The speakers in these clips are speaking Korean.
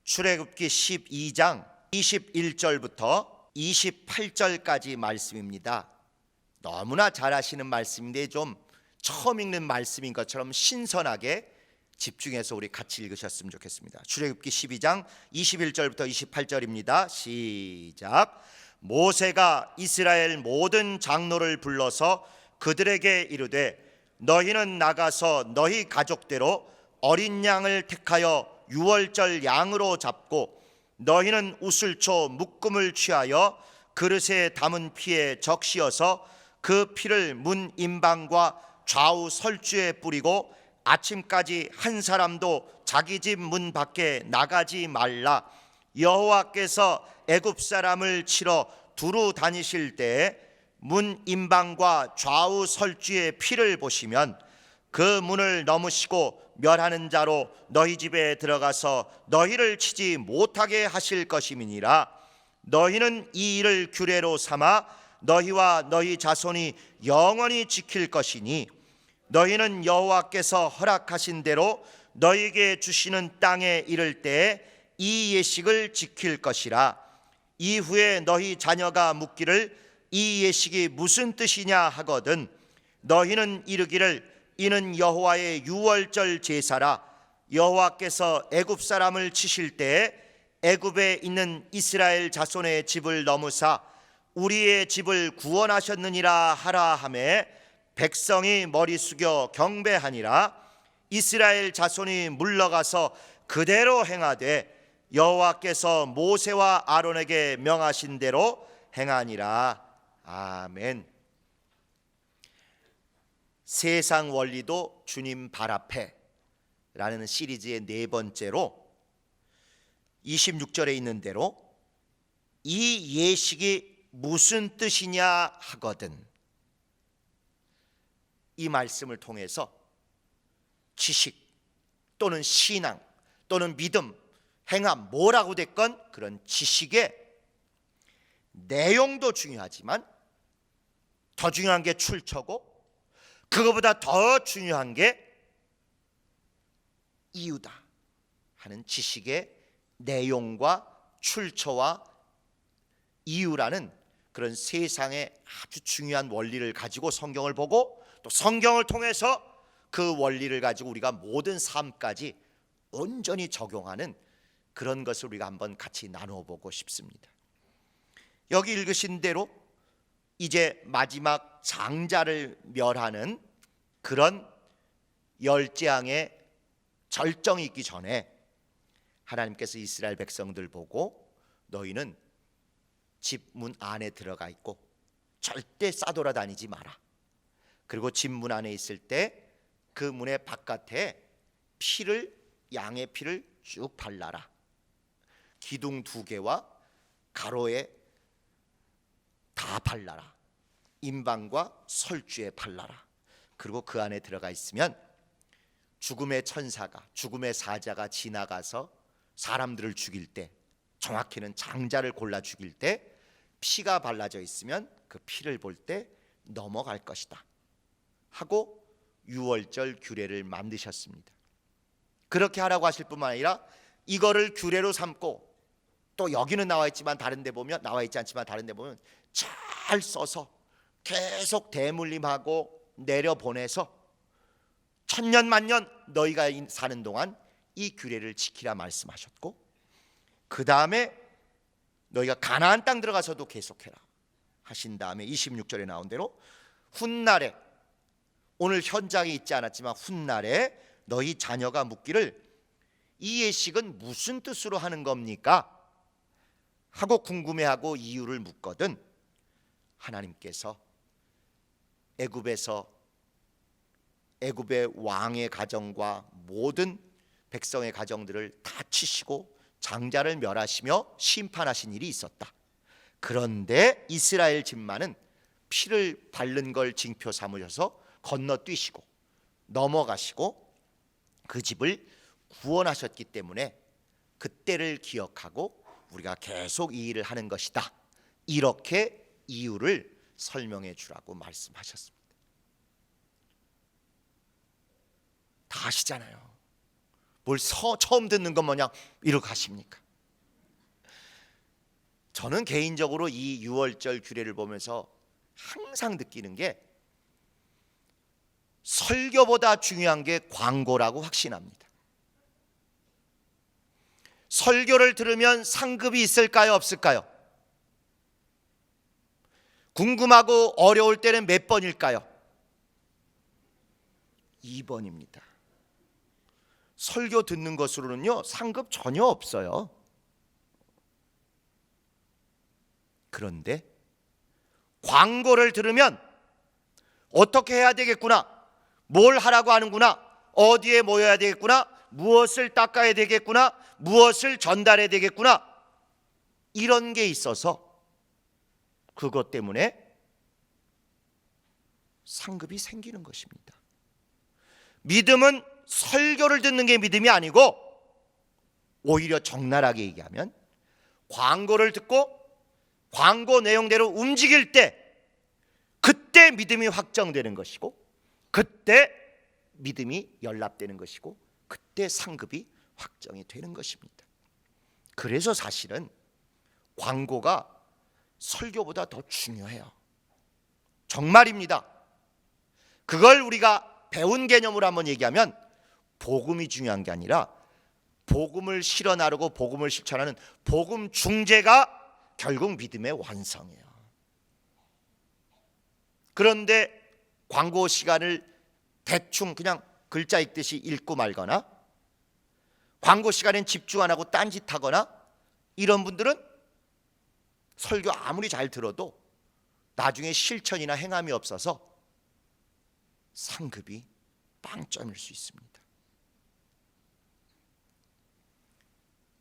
출애굽기 12장 21절부터 28절까지 말씀입니다. 너무나 잘 아시는 말씀인데 좀 처음 읽는 말씀인 것처럼 신선하게 집중해서 우리 같이 읽으셨으면 좋겠습니다. 출애굽기 12장 21절부터 28절입니다. 시작. 모세가 이스라엘 모든 장로를 불러서 그들에게 이르되 너희는 나가서 너희 가족대로 어린 양을 택하여 유월절 양으로 잡고 너희는 우슬초 묶음을 취하여 그릇에 담은 피에 적시어서 그 피를 문 임방과 좌우 설주에 뿌리고 아침까지 한 사람도 자기 집 문 밖에 나가지 말라. 여호와께서 애굽 사람을 치러 두루 다니실 때에 문 임방과 좌우 설주의 피를 보시면 그 문을 넘으시고 멸하는 자로 너희 집에 들어가서 너희를 치지 못하게 하실 것임이니라. 너희는 이 일을 규례로 삼아 너희와 너희 자손이 영원히 지킬 것이니 너희는 여호와께서 허락하신 대로 너희에게 주시는 땅에 이를 때에 이 예식을 지킬 것이라. 이후에 너희 자녀가 묻기를 이 예식이 무슨 뜻이냐 하거든 너희는 이르기를 이는 여호와의 유월절 제사라. 여호와께서 애굽 사람을 치실 때에 애굽에 있는 이스라엘 자손의 집을 넘으사 우리의 집을 구원하셨느니라 하라 하매 백성이 머리 숙여 경배하니라. 이스라엘 자손이 물러가서 그대로 행하되 여호와께서 모세와 아론에게 명하신 대로 행하니라. 아멘. 세상 원리도 주님 발 앞에 라는 시리즈의 네 번째로 26절에 있는 대로 이 예식이 무슨 뜻이냐 하거든 이 말씀을 통해서 지식 또는 신앙 또는 믿음, 행함 뭐라고 됐건 그런 지식의 내용도 중요하지만 더 중요한 게 출처고 그거보다 더 중요한 게 이유다 하는 지식의 내용과 출처와 이유라는 그런 세상의 아주 중요한 원리를 가지고 성경을 보고 또 성경을 통해서 그 원리를 가지고 우리가 모든 삶까지 온전히 적용하는 그런 것을 우리가 한번 같이 나누어 보고 싶습니다. 여기 읽으신 대로 이제 마지막 장자를 멸하는 그런 열재앙의 절정이 있기 전에 하나님께서 이스라엘 백성들 보고 너희는 집 문 안에 들어가 있고 절대 싸돌아다니지 마라. 그리고 집 문 안에 있을 때 그 문의 바깥에 피를 양의 피를 쭉 발라라. 기둥 2개와 가로에 다 발라라. 임방과 설주에 발라라. 그리고 그 안에 들어가 있으면 죽음의 천사가 죽음의 사자가 지나가서 사람들을 죽일 때 정확히는 장자를 골라 죽일 때 피가 발라져 있으면 그 피를 볼 때 넘어갈 것이다 하고 유월절 규례를 만드셨습니다. 그렇게 하라고 하실 뿐만 아니라 이거를 규례로 삼고 또 여기는 나와 있지만 다른 데 보면 나와 있지 않지만 다른 데 보면 잘 써서 계속 대물림하고 내려보내서 천년 만년 너희가 사는 동안 이 규례를 지키라 말씀하셨고 그 다음에 너희가 가나안 땅 들어가서도 계속해라 하신 다음에 26절에 나온 대로 훗날에 오늘 현장에 있지 않았지만 훗날에 너희 자녀가 묻기를 이 예식은 무슨 뜻으로 하는 겁니까? 하고 궁금해하고 이유를 묻거든 하나님께서 애굽의 왕의 가정과 모든 백성의 가정들을 다 치시고 장자를 멸하시며 심판하신 일이 있었다. 그런데 이스라엘 집만은 피를 바른 걸 징표 삼으셔서 건너뛰시고 넘어가시고 그 집을 구원하셨기 때문에 그때를 기억하고 우리가 계속 이 일을 하는 것이다. 이렇게 이유를 설명해 주라고 말씀하셨습니다. 다 아시잖아요. 뭘 처음 듣는 것 마냥 이렇게 하십니까? 저는 개인적으로 이 유월절 규례를 보면서 항상 느끼는 게 설교보다 중요한 게 광고라고 확신합니다. 설교를 들으면 상급이 있을까요, 없을까요? 궁금하고 어려울 때는 몇 번일까요? 2번입니다. 설교 듣는 것으로는요, 상급 전혀 없어요. 그런데 광고를 들으면 어떻게 해야 되겠구나, 뭘 하라고 하는구나, 어디에 모여야 되겠구나, 무엇을 닦아야 되겠구나, 무엇을 전달해야 되겠구나, 이런 게 있어서 그것 때문에 상급이 생기는 것입니다. 믿음은 설교를 듣는 게 믿음이 아니고, 오히려 적나라하게 얘기하면 광고를 듣고 광고 내용대로 움직일 때, 그때 믿음이 확정되는 것이고, 그때 믿음이 연락되는 것이고, 그때 상급이 확정이 되는 것입니다. 그래서 사실은 광고가 설교보다 더 중요해요. 정말입니다. 그걸 우리가 배운 개념으로 한번 얘기하면, 복음이 중요한 게 아니라 복음을 실어 나르고 복음을 실천하는 복음 중재가 결국 믿음의 완성이에요. 그런데 광고 시간을 대충 그냥 글자 읽듯이 읽고 말거나, 광고 시간엔 집중 안 하고 딴짓하거나, 이런 분들은 설교 아무리 잘 들어도 나중에 실천이나 행함이 없어서 상급이 빵점일 수 있습니다.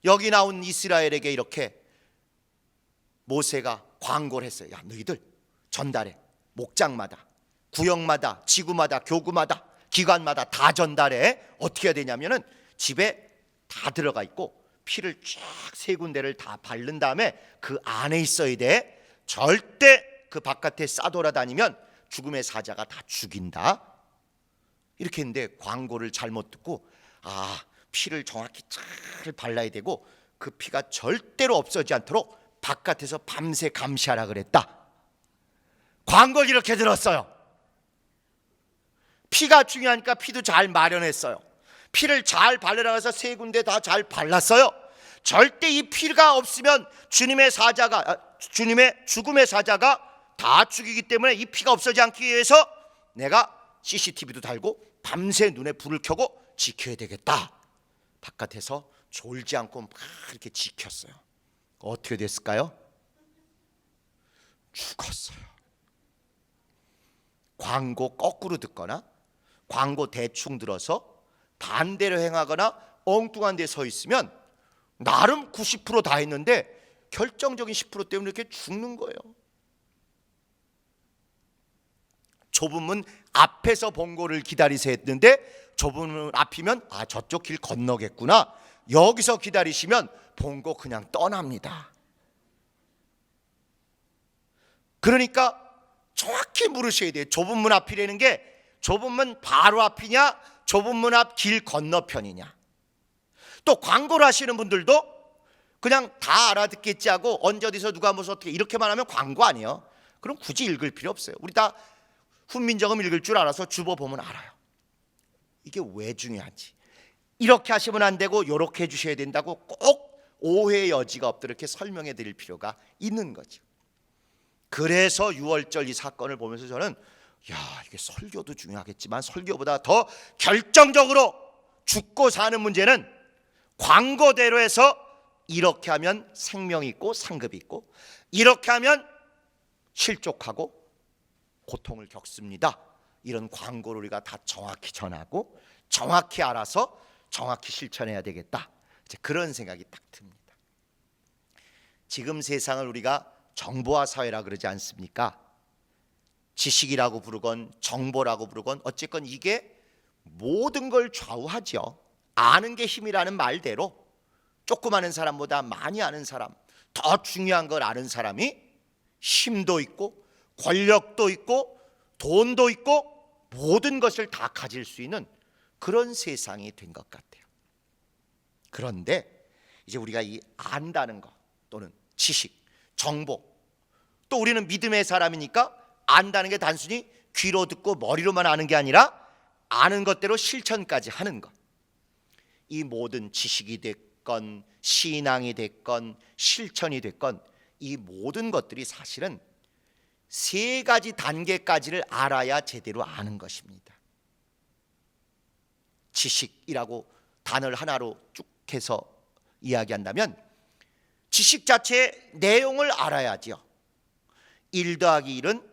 여기 나온 이스라엘에게 이렇게 모세가 광고를 했어요. 야, 너희들 전달해. 목장마다, 구역마다, 지구마다, 교구마다, 기관마다 다 전달해. 어떻게 해야 되냐면은 집에 다 들어가 있고 피를 쫙 세 군데를 다 바른 다음에 그 안에 있어야 돼. 절대 그 바깥에 싸돌아다니면 죽음의 사자가 다 죽인다. 이렇게 했는데 광고를 잘못 듣고, 피를 정확히 잘 발라야 되고 그 피가 절대로 없어지지 않도록 바깥에서 밤새 감시하라 그랬다. 광고를 이렇게 들었어요. 피가 중요하니까 피도 잘 마련했어요. 피를 잘 바르라고 해서 세 군데 다 잘 발랐어요. 절대 이 피가 없으면 주님의 죽음의 사자가 다 죽이기 때문에 이 피가 없어지지 않기 위해서 내가 CCTV도 달고 밤새 눈에 불을 켜고 지켜야 되겠다. 바깥에서 졸지 않고 막 이렇게 지켰어요. 어떻게 됐을까요? 죽었어요. 광고 거꾸로 듣거나 광고 대충 들어서 반대로 행하거나 엉뚱한 데 서 있으면 나름 90% 다 했는데 결정적인 10% 때문에 이렇게 죽는 거예요. 좁은 문 앞에서 본고를 기다리세요 했는데, 좁은 문 앞이면 저쪽 길 건너겠구나, 여기서 기다리시면 본고 그냥 떠납니다. 그러니까 정확히 물으셔야 돼요. 좁은 문 앞이라는 게 좁은 문 바로 앞이냐, 좁은 문 앞 길 건너편이냐. 또 광고를 하시는 분들도 그냥 다 알아듣겠지 하고 언제 어디서 누가 무슨 어떻게 이렇게만 하면 광고 아니에요. 그럼 굳이 읽을 필요 없어요. 우리 다 훈민정음 읽을 줄 알아서 주보 보면 알아요. 이게 왜 중요한지. 이렇게 하시면 안 되고 이렇게 해주셔야 된다고 꼭 오해의 여지가 없도록 이렇게 설명해 드릴 필요가 있는 거죠. 그래서 유월절 이 사건을 보면서 저는 이게 설교도 중요하겠지만 설교보다 더 결정적으로 죽고 사는 문제는 광고대로 해서 이렇게 하면 생명이 있고 상급이 있고, 이렇게 하면 실족하고 고통을 겪습니다. 이런 광고를 우리가 다 정확히 전하고 정확히 알아서 정확히 실천해야 되겠다. 이제 그런 생각이 딱 듭니다. 지금 세상을 우리가 정보화 사회라 그러지 않습니까? 지식이라고 부르건 정보라고 부르건 어쨌건 이게 모든 걸 좌우하죠. 아는 게 힘이라는 말대로 조그마한 사람보다 많이 아는 사람, 더 중요한 걸 아는 사람이 힘도 있고 권력도 있고 돈도 있고 모든 것을 다 가질 수 있는 그런 세상이 된 것 같아요. 그런데 이제 우리가 이 안다는 거 또는 지식, 정보, 또 우리는 믿음의 사람이니까 안다는 게 단순히 귀로 듣고 머리로만 아는 게 아니라 아는 것대로 실천까지 하는 것. 이 모든 지식이 됐건 신앙이 됐건 실천이 됐건 이 모든 것들이 사실은 세 가지 단계까지를 알아야 제대로 아는 것입니다. 지식이라고 단어를 하나로 쭉 해서 이야기한다면 지식 자체의 내용을 알아야지요. 1 더하기 1은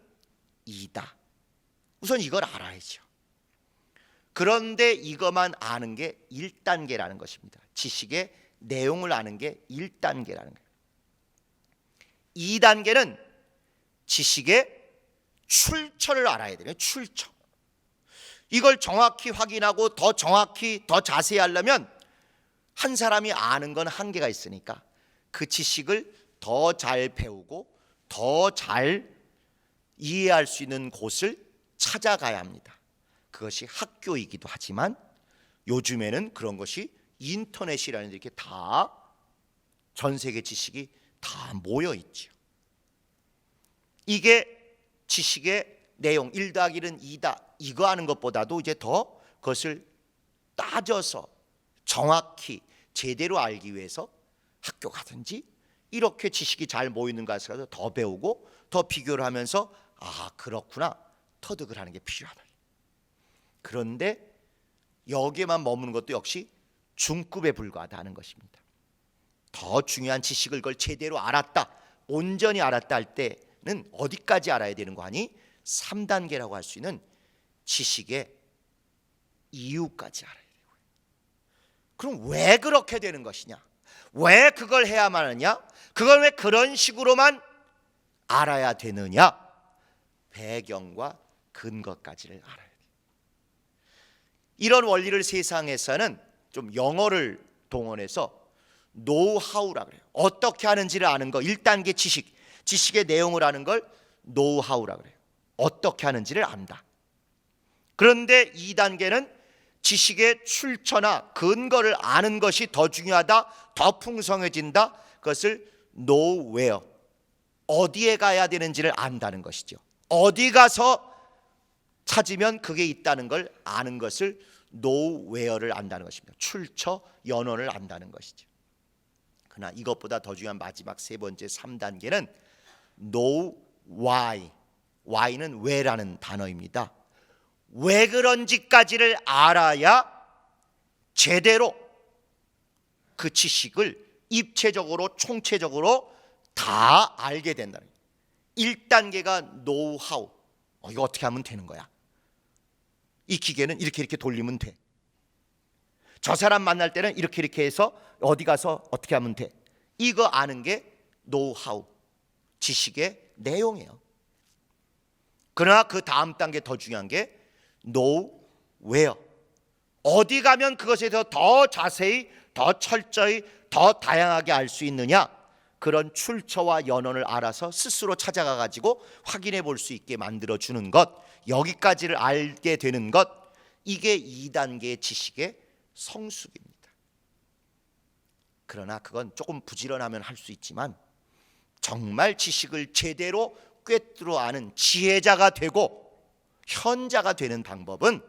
2다. 우선 이걸 알아야죠. 그런데 이것만 아는 게 1단계라는 것입니다. 지식의 내용을 아는 게 1단계라는 거예요. 2단계는 지식의 출처를 알아야 돼요. 출처. 이걸 정확히 확인하고 더 정확히 더 자세히 하려면 한 사람이 아는 건 한계가 있으니까 그 지식을 더 잘 배우고 더 잘 이해할 수 있는 곳을 찾아가야 합니다. 그것이 학교이기도 하지만 요즘에는 그런 것이 인터넷이라는 데 이렇게 다 전 세계 지식이 다 모여 있죠. 이게 지식의 내용 1 더하기 1은 2다 이거 하는 것보다도 이제 더 그것을 따져서 정확히 제대로 알기 위해서 학교 가든지 이렇게 지식이 잘 모이는 곳에 가서 더 배우고 더 비교를 하면서 아 그렇구나 터득을 하는 게 필요하다. 그런데 여기에만 머무는 것도 역시 중급에 불과하다는 것입니다. 더 중요한 지식을 그걸 제대로 알았다 온전히 알았다 할 때는 어디까지 알아야 되는 거 하니 3단계라고 할 수 있는 지식의 이유까지 알아야 되고요. 그럼 왜 그렇게 되는 것이냐? 왜 그걸 해야만 하느냐? 그걸 왜 그런 식으로만 알아야 되느냐? 배경과 근거까지를 알아야 돼요. 이런 원리를 세상에서는 좀 영어를 동원해서 노하우라 그래요. 어떻게 하는지를 아는 거 1단계 지식, 지식의 내용을 아는 걸 노하우라 그래요. 어떻게 하는지를 안다. 그런데 2단계는 지식의 출처나 근거를 아는 것이 더 중요하다, 더 풍성해진다. 그것을 know where, 어디에 가야 되는지를 안다는 것이죠. 어디 가서 찾으면 그게 있다는 걸 아는 것을 know where를 안다는 것입니다. 출처, 연원을 안다는 것이죠. 그러나 이것보다 더 중요한 마지막 세 번째 3단계는 know why, why는 왜라는 단어입니다. 왜 그런지까지를 알아야 제대로 그 지식을 입체적으로 총체적으로 다 알게 된다는 거예요. 1단계가 노하우, 이거 어떻게 하면 되는 거야? 이 기계는 이렇게 돌리면 돼. 저 사람 만날 때는 이렇게 해서 어디 가서 어떻게 하면 돼. 이거 아는 게 노하우, 지식의 내용이에요. 그러나 그 다음 단계 더 중요한 게 know where, 어디 가면 그것에 대해서 더 자세히, 더 철저히, 더 다양하게 알 수 있느냐. 그런 출처와 연원을 알아서 스스로 찾아가 가지고 확인해 볼 수 있게 만들어주는 것, 여기까지를 알게 되는 것, 이게 2단계의 지식의 성숙입니다. 그러나 그건 조금 부지런하면 할 수 있지만 정말 지식을 제대로 꿰뚫어 아는 지혜자가 되고 현자가 되는 방법은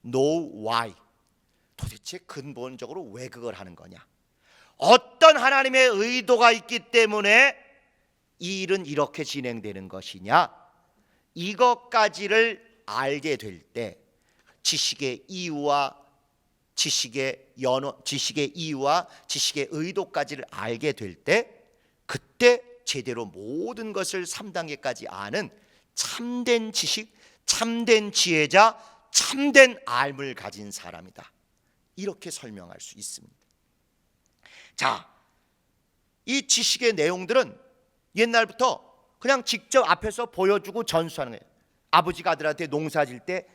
know why, 도대체 근본적으로 왜 그걸 하는 거냐, 어떤 하나님의 의도가 있기 때문에 이 일은 이렇게 진행되는 것이냐, 이것까지를 알게 될 때 지식의 이유와 지식의 연원, 지식의 이유와 지식의 의도까지를 알게 될 때 그때 제대로 모든 것을 3단계까지 아는 참된 지식, 참된 지혜자, 참된 알을 가진 사람이다. 이렇게 설명할 수 있습니다. 자, 이 지식의 내용들은 옛날부터 그냥 직접 앞에서 보여주고 전수하는 거예요. 아버지가 아들한테 농사 질 때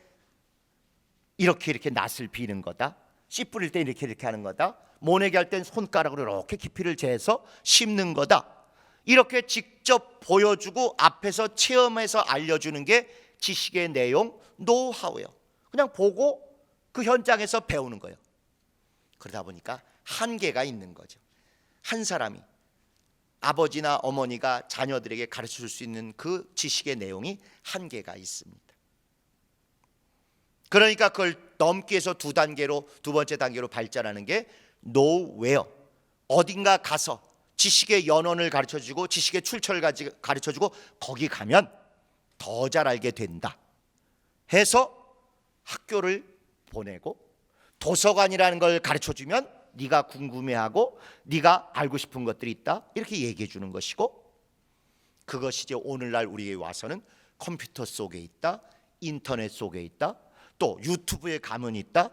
이렇게 낫을 비는 거다. 씨 뿌릴 때 이렇게 하는 거다. 모내기 할 땐 손가락으로 이렇게 깊이를 재서 심는 거다. 이렇게 직접 보여주고 앞에서 체험해서 알려주는 게 지식의 내용, 노하우예요. 그냥 보고 그 현장에서 배우는 거예요. 그러다 보니까 한계가 있는 거죠. 한 사람이 아버지나 어머니가 자녀들에게 가르쳐 줄 수 있는 그 지식의 내용이 한계가 있습니다. 그러니까 그걸 넘기 위해서 두 번째 단계로 발전하는 게 노웨어. 어딘가 가서 지식의 연원을 가르쳐주고 지식의 출처를 가르쳐주고 거기 가면 더 잘 알게 된다 해서 학교를 보내고 도서관이라는 걸 가르쳐주면 네가 궁금해하고 네가 알고 싶은 것들이 있다 이렇게 얘기해 주는 것이고, 그것이 이제 오늘날 우리에게 와서는 컴퓨터 속에 있다, 인터넷 속에 있다, 또 유튜브에 가면 있다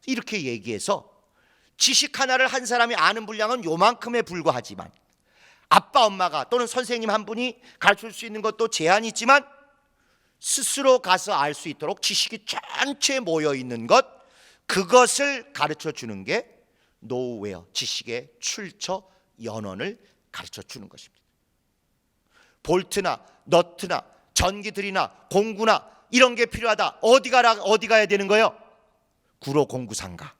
이렇게 얘기해서 지식 하나를 한 사람이 아는 분량은 요만큼에 불과하지만 아빠 엄마가 또는 선생님 한 분이 가르칠 수 있는 것도 제한이 있지만 스스로 가서 알 수 있도록 지식이 전체에 모여 있는 것, 그것을 가르쳐 주는 게 노웨어, 지식의 출처 연원을 가르쳐 주는 것입니다. 볼트나 너트나 전기들이나 공구나 이런 게 필요하다. 어디 가야 되는 거예요? 구로 공구상가.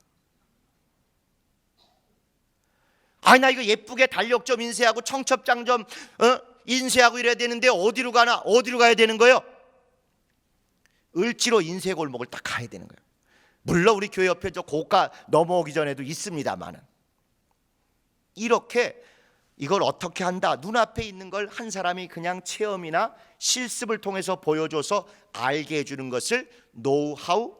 아니 나 이거 예쁘게 달력 좀 인쇄하고 청첩장 좀 인쇄하고 이래야 되는데 어디로 가야 되는 거예요? 을지로 인쇄골목을 딱 가야 되는 거예요. 물론 우리 교회 옆에 저 고가 넘어오기 전에도 있습니다만은, 이렇게 이걸 어떻게 한다, 눈앞에 있는 걸 한 사람이 그냥 체험이나 실습을 통해서 보여줘서 알게 해주는 것을 노하우,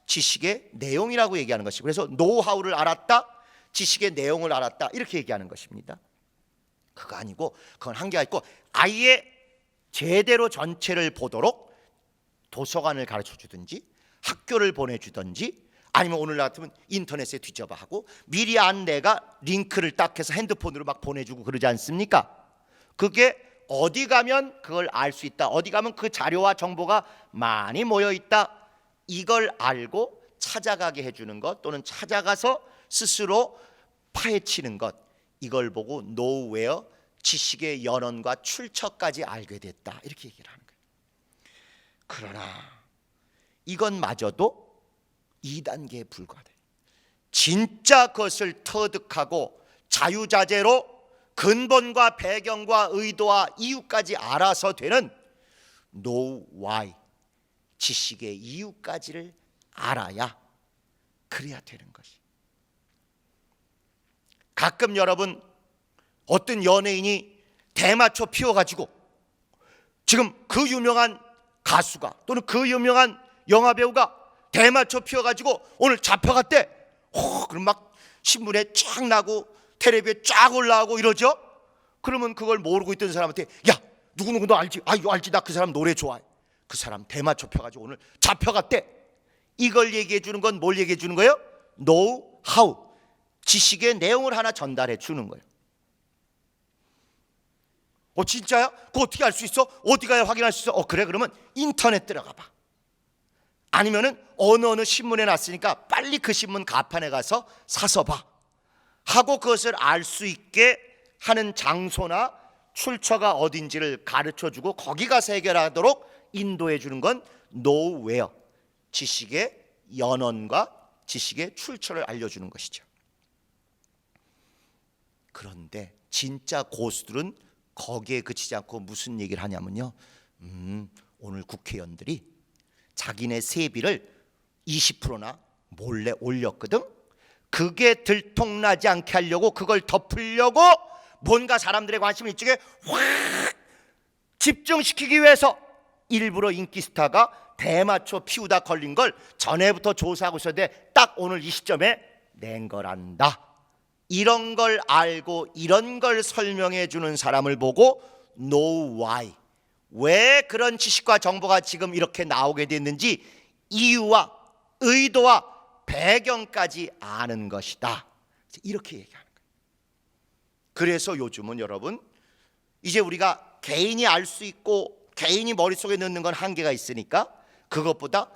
지식의 내용이라고 얘기하는 것이고, 그래서 노하우를 알았다, 지식의 내용을 알았다 이렇게 얘기하는 것입니다. 그거 아니고 그건 한계가 있고, 아예 제대로 전체를 보도록 도서관을 가르쳐 주든지 학교를 보내주든지, 아니면 오늘 같으면 인터넷에 뒤져봐 하고 미리 안 내가 링크를 딱 해서 핸드폰으로 막 보내주고 그러지 않습니까? 그게 어디 가면 그걸 알 수 있다, 어디 가면 그 자료와 정보가 많이 모여 있다, 이걸 알고 찾아가게 해주는 것, 또는 찾아가서 스스로 파헤치는 것, 이걸 보고 노웨어, 지식의 연원과 출처까지 알게 됐다 이렇게 얘기를 하는 거예요. 그러나 이것마저도 2단계에 불과해. 진짜 그것을 터득하고 자유자재로 근본과 배경과 의도와 이유까지 알아서 되는 know why, 지식의 이유까지를 알아야 그래야 되는 것이. 가끔 여러분 어떤 연예인이 대마초 피워가지고 지금 그 유명한 가수가 또는 그 유명한 영화배우가 대마초 피워가지고 오늘 잡혀갔대. 그럼 막 신문에 쫙 나고 텔레비에 쫙 올라오고 이러죠. 그러면 그걸 모르고 있던 사람한테 야 누구누구 너 알지? 아 이거 알지, 나 그 사람 노래 좋아해. 그 사람 대마초 펴가지고 오늘 잡혀갔대. 이걸 얘기해 주는 건 뭘 얘기해 주는 거예요? know how, 지식의 내용을 하나 전달해 주는 거예요. 진짜야? 그거 어떻게 알 수 있어? 어디 가야 확인할 수 있어? 그래, 그러면 인터넷 들어가 봐. 아니면은 어느 신문에 났으니까 빨리 그 신문 가판에 가서 사서 봐 하고 그것을 알 수 있게 하는 장소나 출처가 어딘지를 가르쳐주고 거기 가서 해결하도록 인도해 주는 건 노웨어, 지식의 연원과 지식의 출처를 알려주는 것이죠. 그런데 진짜 고수들은 거기에 그치지 않고 무슨 얘기를 하냐면요, 오늘 국회의원들이 자기네 세비를 20%나 몰래 올렸거든. 그게 들통나지 않게 하려고, 그걸 덮으려고 뭔가 사람들의 관심을 이쪽에 확 집중시키기 위해서 일부러 인기 스타가 대마초 피우다 걸린 걸 전에부터 조사하고 있었는데 딱 오늘 이 시점에 낸 거란다. 이런 걸 알고 이런 걸 설명해 주는 사람을 보고 know why, 왜 그런 지식과 정보가 지금 이렇게 나오게 됐는지 이유와 의도와 배경까지 아는 것이다, 이렇게 얘기하는 거예요. 그래서 요즘은 여러분 이제 우리가 개인이 알 수 있고 개인이 머릿속에 넣는 건 한계가 있으니까 그것보다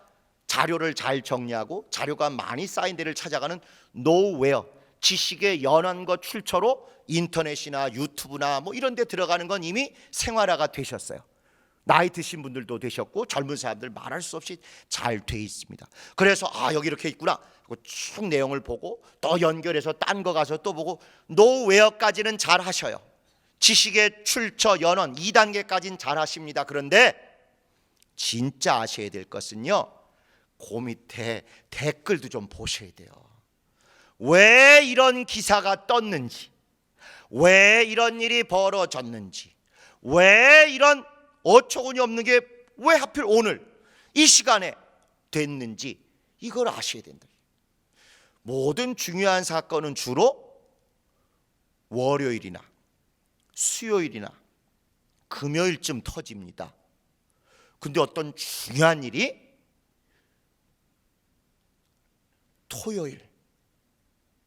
자료를 잘 정리하고 자료가 많이 쌓인 데를 찾아가는 노웨어, 지식의 연원과 출처로 인터넷이나 유튜브나 뭐 이런 데 들어가는 건 이미 생활화가 되셨어요. 나이 드신 분들도 되셨고 젊은 사람들 말할 수 없이 잘 돼 있습니다. 그래서 여기 이렇게 있구나 하고 쭉 내용을 보고 또 연결해서 딴 거 가서 또 보고 노웨어까지는 잘 하셔요. 지식의 출처 연원 2단계까지는 잘 하십니다. 그런데 진짜 아셔야 될 것은요, 그 밑에 댓글도 좀 보셔야 돼요. 왜 이런 기사가 떴는지, 왜 이런 일이 벌어졌는지, 왜 이런 어처구니 없는 게 왜 하필 오늘 이 시간에 됐는지 이걸 아셔야 된다. 모든 중요한 사건은 주로 월요일이나 수요일이나 금요일쯤 터집니다. 근데 어떤 중요한 일이 토요일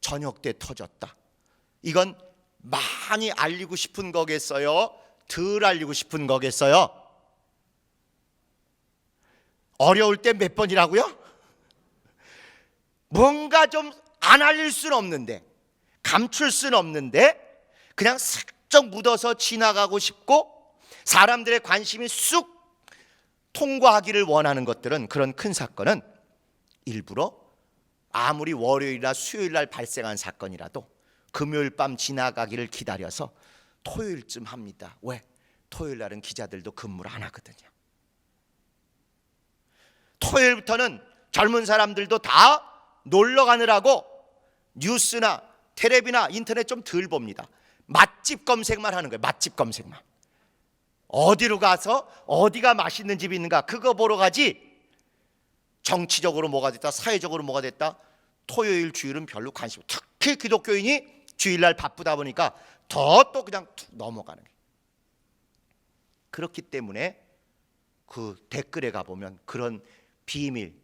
저녁 때 터졌다. 이건 많이 알리고 싶은 거겠어요? 덜 알리고 싶은 거겠어요? 어려울 때 몇 번이라고요? 뭔가 좀 안 알릴 수는 없는데, 감출 수는 없는데 그냥 슬쩍 묻어서 지나가고 싶고 사람들의 관심이 쑥 통과하기를 원하는 것들은, 그런 큰 사건은 일부러 아무리 월요일이나 수요일 날 발생한 사건이라도 금요일 밤 지나가기를 기다려서 토요일쯤 합니다. 왜? 토요일 날은 기자들도 근무를 안 하거든요. 토요일부터는 젊은 사람들도 다 놀러 가느라고 뉴스나 텔레비나 인터넷 좀 덜 봅니다. 맛집 검색만 하는 거예요. 맛집 검색만. 어디로 가서 어디가 맛있는 집이 있는가 그거 보러 가지, 정치적으로 뭐가 됐다, 사회적으로 뭐가 됐다, 토요일 주일은 별로 관심, 특히 기독교인이 주일날 바쁘다 보니까 더 또 그냥 툭 넘어가는 거예요. 그렇기 때문에 그 댓글에 가보면 그런 비밀,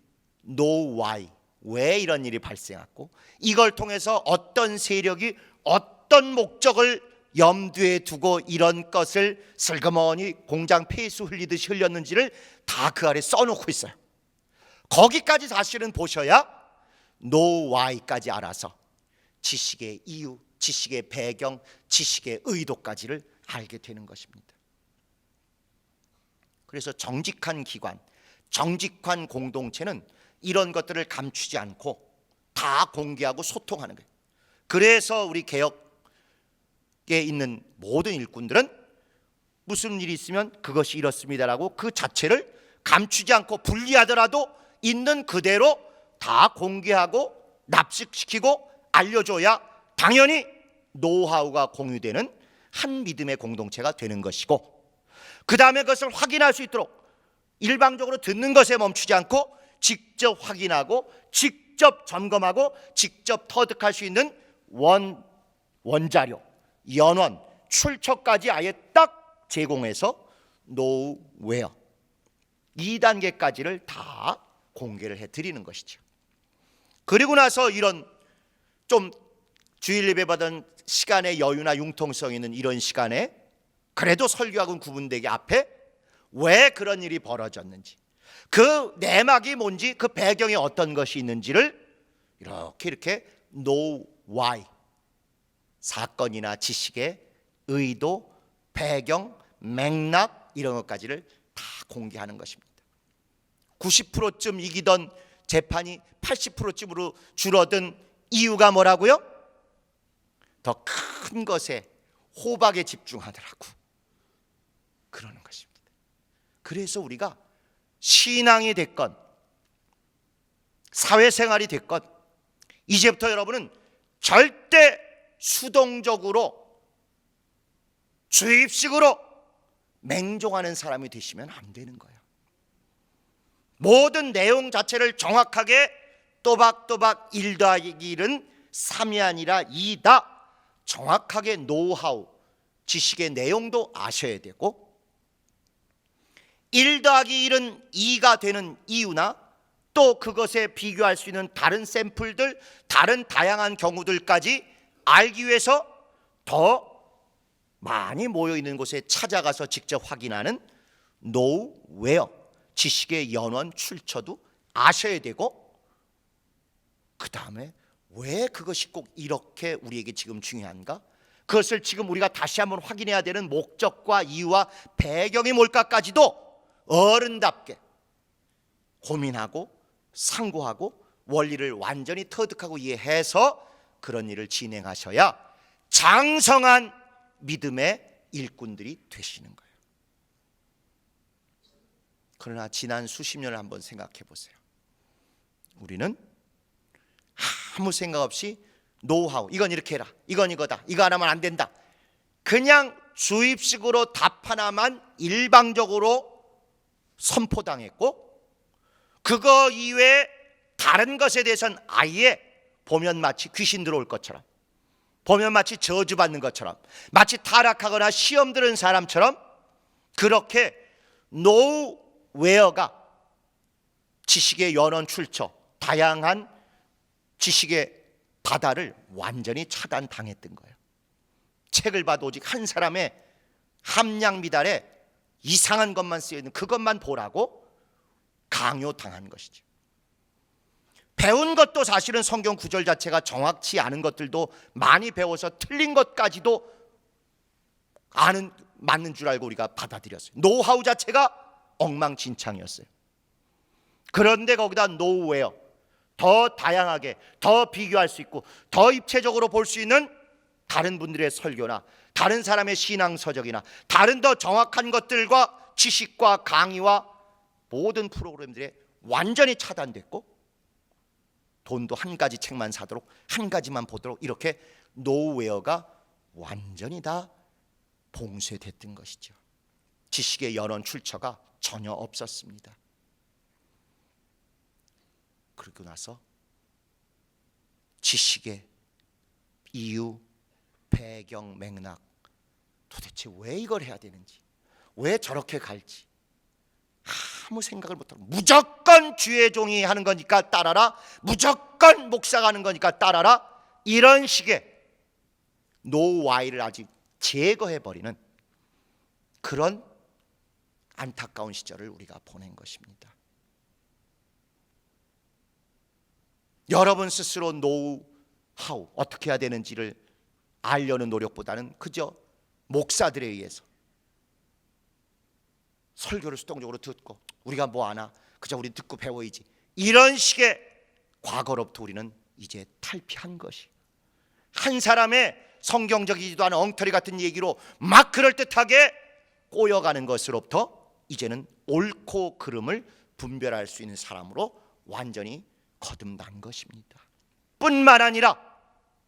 know why, 왜 이런 일이 발생했고 이걸 통해서 어떤 세력이 어떤 목적을 염두에 두고 이런 것을 슬그머니 공장 폐수 흘리듯이 흘렸는지를 다 그 아래 써놓고 있어요. 거기까지 사실은 보셔야 know why까지 알아서 지식의 이유, 지식의 배경, 지식의 의도까지를 알게 되는 것입니다. 그래서 정직한 기관, 정직한 공동체는 이런 것들을 감추지 않고 다 공개하고 소통하는 거예요. 그래서 우리 개혁에 있는 모든 일꾼들은 무슨 일이 있으면 그것이 이렇습니다라고 그 자체를 감추지 않고 분리하더라도 있는 그대로 다 공개하고 납득시키고 알려줘야 당연히 노하우가 공유되는 한 믿음의 공동체가 되는 것이고, 그 다음에 그것을 확인할 수 있도록 일방적으로 듣는 것에 멈추지 않고 직접 확인하고 직접 점검하고 직접 터득할 수 있는 원자료, 연원, 출처까지 아예 딱 제공해서 노웨어 2단계까지를 다 공개를 해드리는 것이죠. 그리고 나서 이런 좀 주일 예배 받은 시간의 여유나 융통성 있는 이런 시간에 그래도 설교하고는 구분되게 앞에 왜 그런 일이 벌어졌는지, 그 내막이 뭔지, 그 배경에 어떤 것이 있는지를 이렇게 know why, 사건이나 지식의 의도, 배경, 맥락 이런 것까지를 다 공개하는 것입니다. 90%쯤 이기던 재판이 80%쯤으로 줄어든 이유가 뭐라고요? 더 큰 것에 호박에 집중하더라고 그러는 것입니다. 그래서 우리가 신앙이 됐건 사회생활이 됐건 이제부터 여러분은 절대 수동적으로 주입식으로 맹종하는 사람이 되시면 안 되는 거예요. 모든 내용 자체를 정확하게 또박또박 1 더하기 1은 3이 아니라 2다 정확하게 노하우, 지식의 내용도 아셔야 되고, 1 더하기 1은 2가 되는 이유나 또 그것에 비교할 수 있는 다른 샘플들, 다른 다양한 경우들까지 알기 위해서 더 많이 모여있는 곳에 찾아가서 직접 확인하는 노웨어, 지식의 연원 출처도 아셔야 되고, 그 다음에 왜 그것이 꼭 이렇게 우리에게 지금 중요한가? 그것을 지금 우리가 다시 한번 확인해야 되는 목적과 이유와 배경이 뭘까까지도 어른답게 고민하고 상고하고 원리를 완전히 터득하고 이해해서 그런 일을 진행하셔야 장성한 믿음의 일꾼들이 되시는 거예요. 그러나 지난 수십 년을 한번 생각해 보세요. 우리는 아무 생각 없이 노하우, 이건 이렇게 해라, 이건 이거다, 이거 안 하면 안 된다, 그냥 주입식으로 답 하나만 일방적으로 선포당했고, 그거 이외에 다른 것에 대해서는 아예 보면 마치 귀신 들어올 것처럼, 보면 마치 저주받는 것처럼, 마치 타락하거나 시험 들은 사람처럼 그렇게 노웨어가 지식의 연원 출처, 다양한 지식의 바다를 완전히 차단당했던 거예요. 책을 봐도 오직 한 사람의 함량 미달에 이상한 것만 쓰여있는 그것만 보라고 강요당한 것이죠. 배운 것도 사실은 성경 구절 자체가 정확치 않은 것들도 많이 배워서 틀린 것까지도 맞는 줄 알고 우리가 받아들였어요. 노하우 자체가 엉망진창이었어요. 그런데 거기다 노웨어, 더 다양하게, 더 비교할 수 있고 더 입체적으로 볼 수 있는 다른 분들의 설교나 다른 사람의 신앙서적이나 다른 더 정확한 것들과 지식과 강의와 모든 프로그램들이 완전히 차단됐고, 돈도 한 가지 책만 사도록, 한 가지만 보도록, 이렇게 노웨어가 완전히 다 봉쇄됐던 것이죠. 지식의 연원 출처가 전혀 없었습니다. 그러고 나서 지식의 이유, 배경, 맥락, 도대체 왜 이걸 해야 되는지, 왜 저렇게 갈지 아무 생각을 못하고, 무조건 주의 종이 하는 거니까 따라라, 무조건 목사가 하는 거니까 따라라, 이런 식의 노와이를 아직 제거해버리는 그런 안타까운 시절을 우리가 보낸 것입니다. 여러분 스스로 노하우, 어떻게 해야 되는지를 알려는 노력보다는 그저 목사들에 의해서 설교를 수동적으로 듣고 우리가 뭐 아나, 그저 우리 듣고 배워야지, 이런 식의 과거로부터 우리는 이제 탈피한 것이, 한 사람의 성경적이지도 않은 엉터리 같은 얘기로 막 그럴듯하게 꼬여가는 것으로부터 이제는 옳고 그름을 분별할 수 있는 사람으로 완전히 거듭난 것입니다. 뿐만 아니라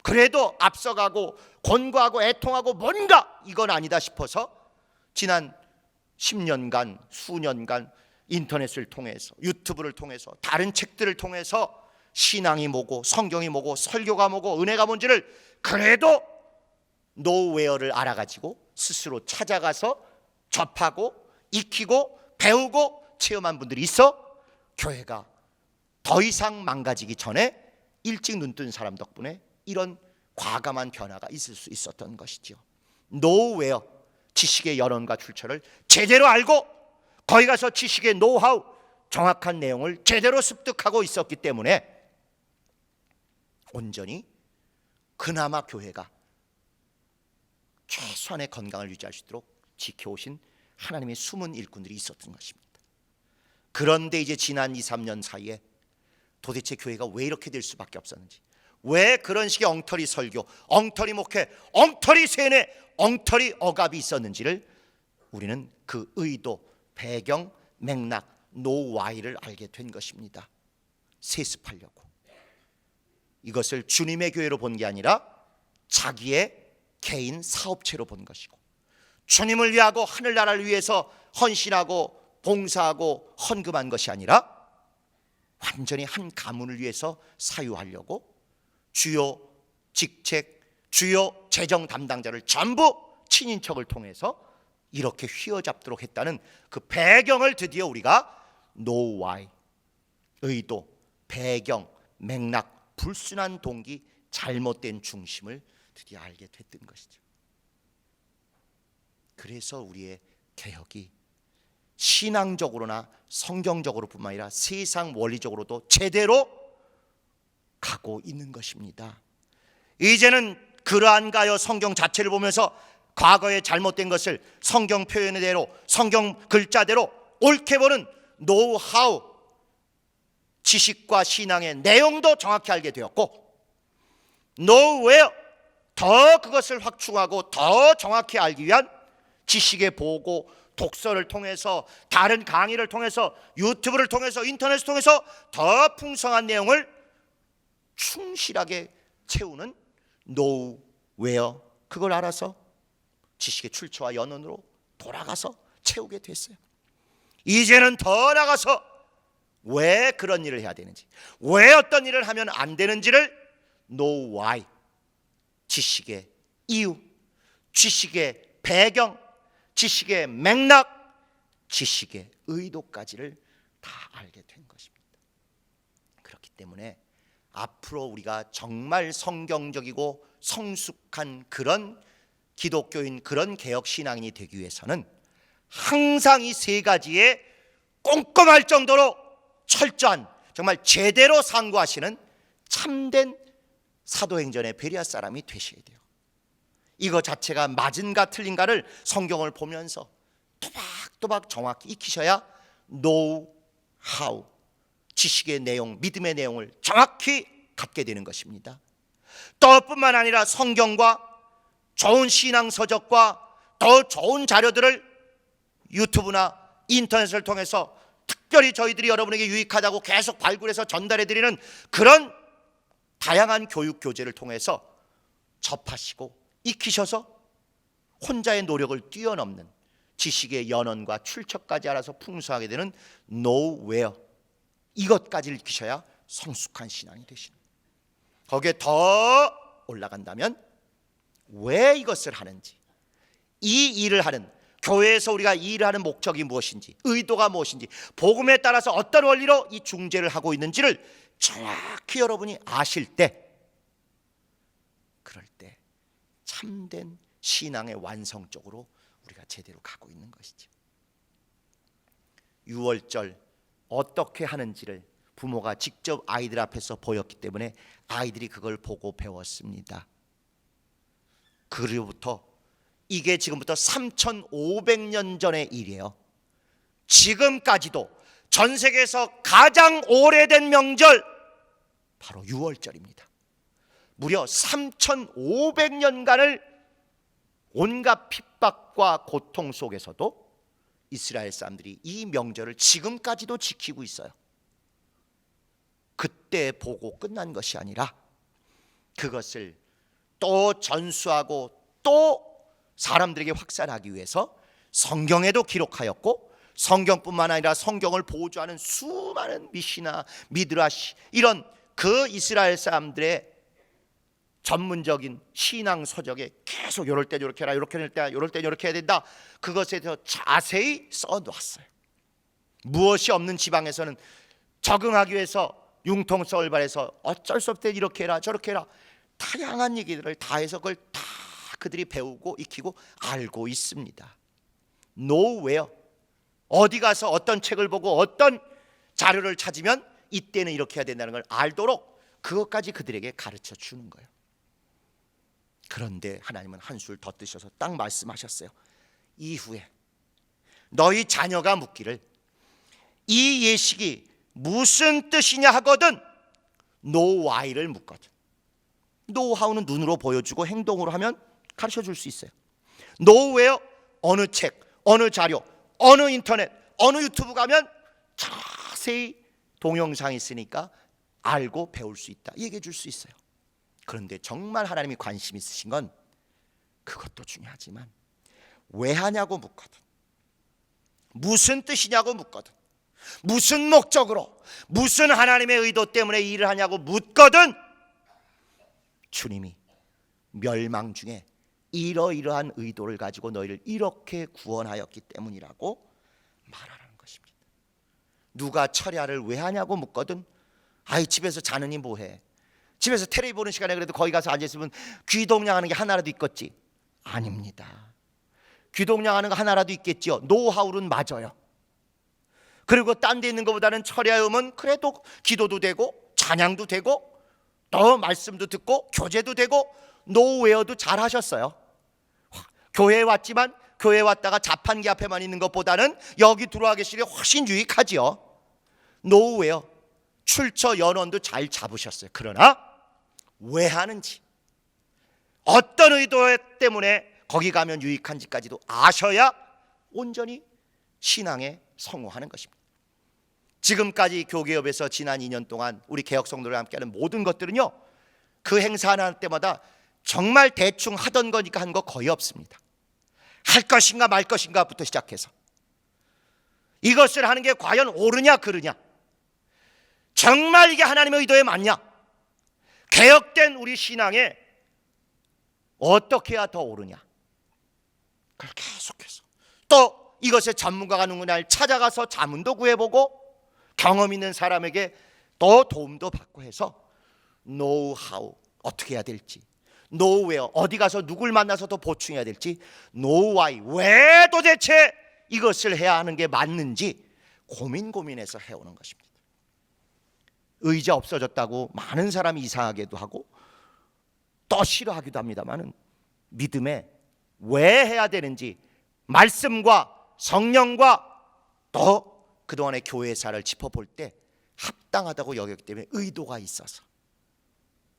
그래도 앞서가고 권고하고 애통하고 뭔가 이건 아니다 싶어서 지난 10년간, 수년간 인터넷을 통해서, 유튜브를 통해서, 다른 책들을 통해서 신앙이 뭐고 성경이 뭐고 설교가 뭐고 은혜가 뭔지를 그래도 노웨어를 알아가지고 스스로 찾아가서 접하고 익히고 배우고 체험한 분들이 있어 교회가 더 이상 망가지기 전에 일찍 눈뜬 사람 덕분에 이런 과감한 변화가 있을 수 있었던 것이죠. 노웨어, 지식의 연원과 출처를 제대로 알고 거기 가서 지식의 노하우, 정확한 내용을 제대로 습득하고 있었기 때문에 온전히 그나마 교회가 최소한의 건강을 유지할 수 있도록 지켜오신 하나님의 숨은 일꾼들이 있었던 것입니다. 그런데 이제 지난 2, 3년 사이에 도대체 교회가 왜 이렇게 될 수밖에 없었는지, 왜 그런 식의 엉터리 설교, 엉터리 목회, 엉터리 세뇌, 엉터리 억압이 있었는지를 우리는 그 의도, 배경, 맥락, 노와이를 알게 된 것입니다. 세습하려고. 이것을 주님의 교회로 본 게 아니라 자기의 개인 사업체로 본 것이고, 주님을 위하고 하늘나라를 위해서 헌신하고 봉사하고 헌금한 것이 아니라 완전히 한 가문을 위해서 사유하려고 주요 직책, 주요 재정 담당자를 전부 친인척을 통해서 이렇게 휘어잡도록 했다는 그 배경을 드디어 우리가 노와이, 의도, 배경, 맥락, 불순한 동기, 잘못된 중심을 드디어 알게 됐던 것이죠. 그래서 우리의 개혁이 신앙적으로나 성경적으로뿐만 아니라 세상 원리적으로도 제대로 가고 있는 것입니다. 이제는 그러한가요 성경 자체를 보면서 과거의 잘못된 것을 성경 표현대로, 성경 글자대로 옳게 보는 노하우, 지식과 신앙의 내용도 정확히 알게 되었고, 노웨어, 더 그것을 확충하고 더 정확히 알기 위한 지식의 보고, 독서를 통해서, 다른 강의를 통해서, 유튜브를 통해서, 인터넷을 통해서 더 풍성한 내용을 충실하게 채우는 노웨어, 그걸 알아서 지식의 출처와 연원으로 돌아가서 채우게 됐어요. 이제는 더 나가서 왜 그런 일을 해야 되는지, 왜 어떤 일을 하면 안 되는지를 know why, 지식의 이유, 지식의 배경, 지식의 맥락, 지식의 의도까지를 다 알게 된 것입니다. 그렇기 때문에 앞으로 우리가 정말 성경적이고 성숙한 그런 기독교인, 그런 개혁신앙인이 되기 위해서는 항상 이 세 가지에 꼼꼼할 정도로 철저한, 정말 제대로 상고하시는 참된 사도행전의 베레아 사람이 되셔야 돼요. 이거 자체가 맞은가 틀린가를 성경을 보면서 또박또박 정확히 익히셔야 know how, 지식의 내용, 믿음의 내용을 정확히 갖게 되는 것입니다. 또 뿐만 아니라 성경과 좋은 신앙 서적과 더 좋은 자료들을 유튜브나 인터넷을 통해서 특별히 저희들이 여러분에게 유익하다고 계속 발굴해서 전달해드리는 그런 다양한 교육 교재를 통해서 접하시고 익히셔서 혼자의 노력을 뛰어넘는 지식의 연원과 출처까지 알아서 풍성하게 되는 know where, 이것까지 익히셔야 성숙한 신앙이 되시는 거예요. 거기에 더 올라간다면 왜 이것을 하는지, 이 일을 하는, 교회에서 우리가 이 일을 하는 목적이 무엇인지, 의도가 무엇인지, 복음에 따라서 어떤 원리로 이 중재를 하고 있는지를 정확히 여러분이 아실 때, 그럴 때 참된 신앙의 완성 쪽으로 우리가 제대로 가고 있는 것이죠. 유월절 어떻게 하는지를 부모가 직접 아이들 앞에서 보였기 때문에 아이들이 그걸 보고 배웠습니다. 그로부터, 이게 지금부터 3,500년 전의 일이에요. 지금까지도 전 세계에서 가장 오래된 명절, 바로 유월절입니다. 무려 3,500년간을 온갖 핍박과 고통 속에서도 이스라엘 사람들이 이 명절을 지금까지도 지키고 있어요. 그때 보고 끝난 것이 아니라 그것을 또 전수하고 또 사람들에게 확산하기 위해서 성경에도 기록하였고, 성경뿐만 아니라 성경을 보조하는 수많은 미시나 미드라시, 이런 그 이스라엘 사람들의 전문적인 신앙 서적에 계속 이럴 때 이렇게 해라, 이렇게 할 때 이럴 때 이렇게 해야 된다, 그것에 대해서 자세히 써놓았어요. 무엇이 없는 지방에서는 적응하기 위해서 융통성을 발해서 어쩔 수 없을 때 이렇게 해라 저렇게 해라, 다양한 얘기들을 다 해서 그걸 다 그들이 배우고 익히고 알고 있습니다. nowhere, 어디 가서 어떤 책을 보고 어떤 자료를 찾으면 이때는 이렇게 해야 된다는 걸 알도록 그것까지 그들에게 가르쳐 주는 거예요. 그런데 하나님은 한술 더 뜨셔서 딱 말씀하셨어요. 이후에 너희 자녀가 묻기를 이 예식이 무슨 뜻이냐 하거든 know why를 묻거든. 노하우는 눈으로 보여주고 행동으로 하면 가르쳐 줄 수 있어요. know where, 어느 책, 어느 자료, 어느 인터넷, 어느 유튜브 가면 자세히 동영상이 있으니까 알고 배울 수 있다, 얘기해 줄 수 있어요. 그런데 정말 하나님이 관심 있으신 건 그것도 중요하지만 왜 하냐고 묻거든, 무슨 뜻이냐고 묻거든, 무슨 목적으로, 무슨 하나님의 의도 때문에 일을 하냐고 묻거든, 주님이 멸망 중에 이러이러한 의도를 가지고 너희를 이렇게 구원하였기 때문이라고 말하는 것입니다. 누가 철야를 왜 하냐고 묻거든, 아이 집에서 자느니 뭐해, 집에서 텔레비 보는 시간에 그래도 거기 가서 앉아있으면 귀동냥하는 게 하나라도 있겠지. 아닙니다. 귀동냥하는 거 하나라도 있겠죠. 노하우는 맞아요. 그리고 딴 데 있는 것보다는 철야음은 그래도 기도도 되고 찬양도 되고 또 말씀도 듣고 교제도 되고 노웨어도 잘 하셨어요. 교회에 왔지만 교회 왔다가 자판기 앞에만 있는 것보다는 여기 들어와 계시는 게 훨씬 유익하지요. 노후에요. 출처 연원도 잘 잡으셨어요. 그러나 왜 하는지, 어떤 의도 때문에 거기 가면 유익한지까지도 아셔야 온전히 신앙에 성공하는 것입니다. 지금까지 교계협에서 지난 2년 동안 우리 개혁 성도들과 함께하는 모든 것들은요, 그 행사 하나 때마다 정말 대충 하던 거니까 한 거 거의 없습니다. 할 것인가 말 것인가부터 시작해서 이것을 하는 게 과연 옳으냐 그르냐, 정말 이게 하나님의 의도에 맞냐, 개혁된 우리 신앙에 어떻게 해야 더 옳으냐, 그걸 계속해서 또 이것의 전문가가 누구냐를 찾아가서 자문도 구해보고 경험 있는 사람에게 또 도움도 받고 해서 노하우 어떻게 해야 될지, 노웨어 어디 가서 누굴 만나서 더 보충해야 될지, 노와이 왜 도대체 이것을 해야 하는 게 맞는지 고민해서 해오는 것입니다. 의자 없어졌다고 많은 사람이 이상하게도 하고 또 싫어하기도 합니다만은, 믿음에 왜 해야 되는지 말씀과 성령과 또 그동안의 교회사를 짚어볼 때 합당하다고 여겼기 때문에 의도가 있어서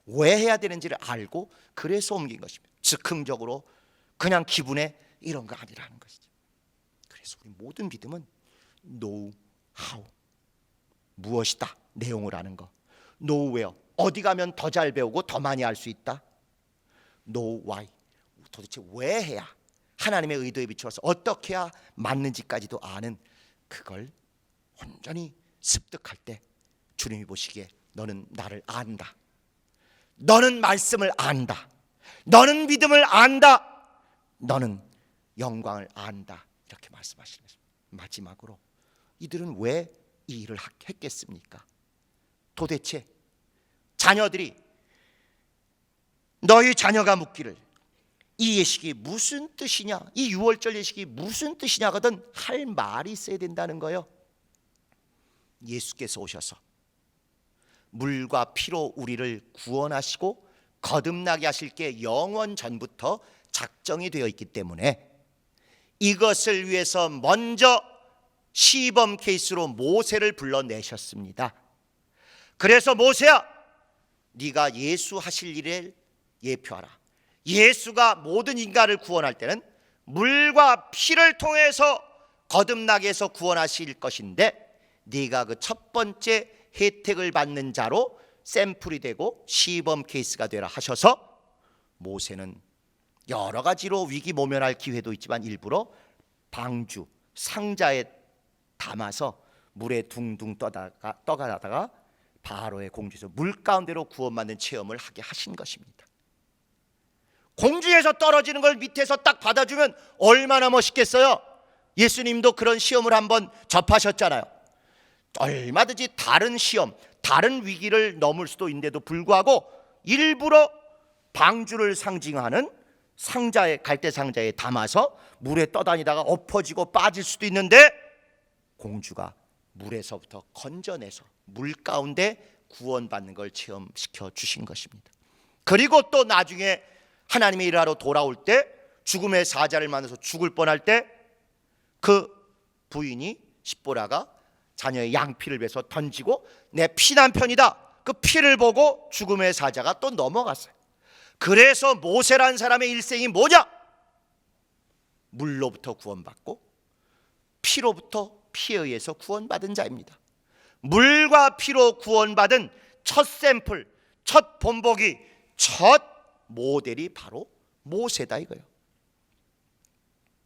왜 해야 되는지를 알고 그래서 옮긴 것입니다. 즉흥적으로 그냥 기분에 이런 거 아니라는 것이죠. 그래서 우리 모든 믿음은 노하우, 무엇이다 내용을 아는 거, 노웨어 어디 가면 더 잘 배우고 더 많이 알 수 있다, 노와이 도대체 왜 해야, 하나님의 의도에 비추어서 어떻게 해야 맞는지까지도 아는, 그걸 온전히 습득할 때 주님이 보시기에 너는 나를 안다, 너는 말씀을 안다, 너는 믿음을 안다, 너는 영광을 안다, 이렇게 말씀하시는 것입니다. 마지막으로 이들은 왜 이 일을 했겠습니까? 도대체 자녀들이 너희 자녀가 묻기를 이 예식이 무슨 뜻이냐, 이 유월절 예식이 무슨 뜻이냐거든 할 말이 있어야 된다는 거예요. 예수께서 오셔서 물과 피로 우리를 구원하시고 거듭나게 하실 게 영원 전부터 작정이 되어 있기 때문에 이것을 위해서 먼저 시범 케이스로 모세를 불러내셨습니다. 그래서 모세야, 네가 예수 하실 일을 예표하라. 예수가 모든 인간을 구원할 때는 물과 피를 통해서 거듭나게 해서 구원하실 것인데, 네가 그 첫 번째 혜택을 받는 자로 샘플이 되고 시범 케이스가 되라 하셔서, 모세는 여러 가지로 위기 모면할 기회도 있지만 일부러 방주 상자에 담아서 물에 둥둥 떠가다가 바로의 공주에서 물 가운데로 구원받는 체험을 하게 하신 것입니다. 공중에서 떨어지는 걸 밑에서 딱 받아주면 얼마나 멋있겠어요. 예수님도 그런 시험을 한번 접하셨잖아요. 얼마든지 다른 시험, 다른 위기를 넘을 수도 있는데도 불구하고 일부러 방주를 상징하는 상자에, 갈대 상자에 담아서 물에 떠다니다가 엎어지고 빠질 수도 있는데 공주가 물에서부터 건져내서 물 가운데 구원받는 걸 체험시켜 주신 것입니다. 그리고 또 나중에 하나님의 일을 하러 돌아올 때 죽음의 사자를 만나서 죽을 뻔할 때 그 부인이 십보라가 자녀의 양피를 베서 던지고 내 피난 편이다, 그 피를 보고 죽음의 사자가 또 넘어갔어요. 그래서 모세란 사람의 일생이 뭐냐? 물로부터 구원받고 피로부터, 피에 의해서 구원받은 자입니다. 물과 피로 구원받은 첫 샘플, 첫 본보기, 첫 모델이 바로 모세다 이거예요.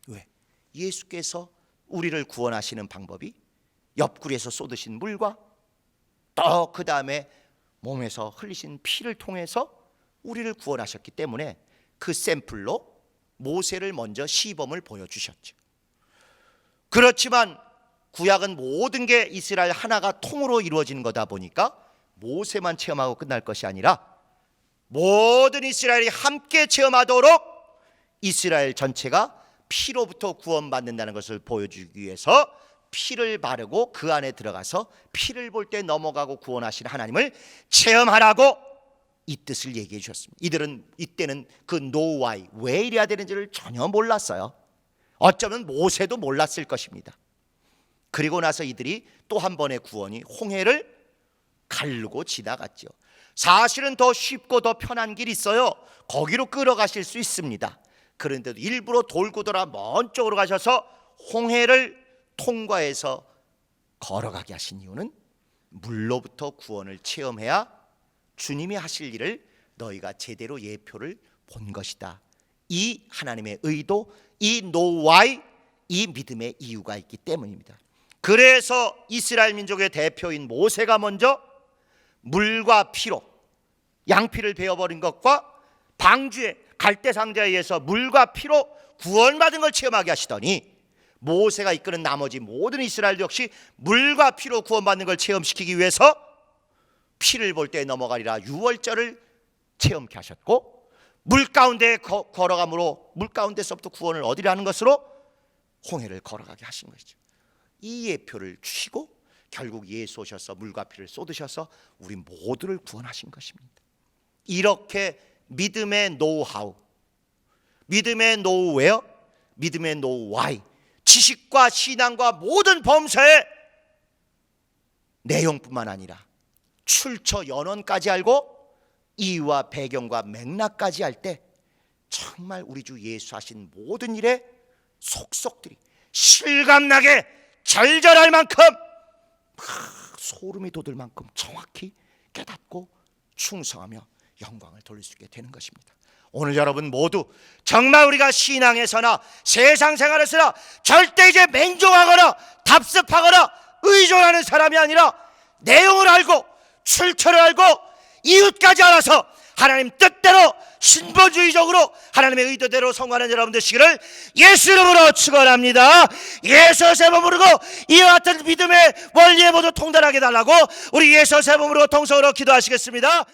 왜? 예수께서 우리를 구원하시는 방법이 옆구리에서 쏟으신 물과 또 그 다음에 몸에서 흘리신 피를 통해서 우리를 구원하셨기 때문에 그 샘플로 모세를 먼저 시범을 보여주셨죠. 그렇지만 구약은 모든 게 이스라엘 하나가 통으로 이루어지는 거다 보니까 모세만 체험하고 끝날 것이 아니라 모든 이스라엘이 함께 체험하도록 이스라엘 전체가 피로부터 구원받는다는 것을 보여주기 위해서 피를 바르고 그 안에 들어가서 피를 볼 때 넘어가고 구원하시는 하나님을 체험하라고 이 뜻을 얘기해 주셨습니다. 이들은 이때는 그 노와이 왜 이래야 되는지를 전혀 몰랐어요. 어쩌면 모세도 몰랐을 것입니다. 그리고 나서 이들이 또 한 번의 구원이 홍해를 가르고 지나갔죠. 사실은 더 쉽고 더 편한 길이 있어요. 거기로 끌어가실 수 있습니다. 그런데도 일부러 돌고 돌아 먼 쪽으로 가셔서 홍해를 통과해서 걸어가게 하신 이유는 물로부터 구원을 체험해야 주님이 하실 일을 너희가 제대로 예표를 본 것이다. 이 하나님의 의도, 이 노와의 이 믿음의 이유가 있기 때문입니다. 그래서 이스라엘 민족의 대표인 모세가 먼저 물과 피로 양피를 베어버린 것과 방주의 갈대 상자에 의해서 물과 피로 구원받은 걸 체험하게 하시더니 모세가 이끄는 나머지 모든 이스라엘 역시 물과 피로 구원받는 걸 체험시키기 위해서 피를 볼 때 넘어가리라 유월절을 체험케 하셨고, 물 가운데 걸어감으로 물 가운데서부터 구원을 얻으려는 것으로 홍해를 걸어가게 하신 것이죠. 이 예표를 주시고 결국 예수 오셔서 물과 피를 쏟으셔서 우리 모두를 구원하신 것입니다. 이렇게 믿음의 노하우, 믿음의 노웨어, 믿음의 노와이, 지식과 신앙과 모든 범사의 내용뿐만 아니라 출처 연원까지 알고 이유와 배경과 맥락까지 할 때 정말 우리 주 예수 하신 모든 일의 속속들이 실감나게 절절할 만큼 소름이 돋을 만큼 정확히 깨닫고 충성하며 영광을 돌릴 수 있게 되는 것입니다. 오늘 여러분 모두 정말 우리가 신앙에서나 세상 생활에서나 절대 이제 맹종하거나 답습하거나 의존하는 사람이 아니라 내용을 알고 출처를 알고 이웃까지 알아서 하나님 뜻대로 신본주의적으로 하나님의 의도대로 성공하는 여러분 되시기를 예수 이름으로 축원합니다. 예수 세 번 부르고 이와 같은 믿음의 원리에 모두 통달하게 달라고 우리 예수 세 번 부르고 통성으로 기도하시겠습니다.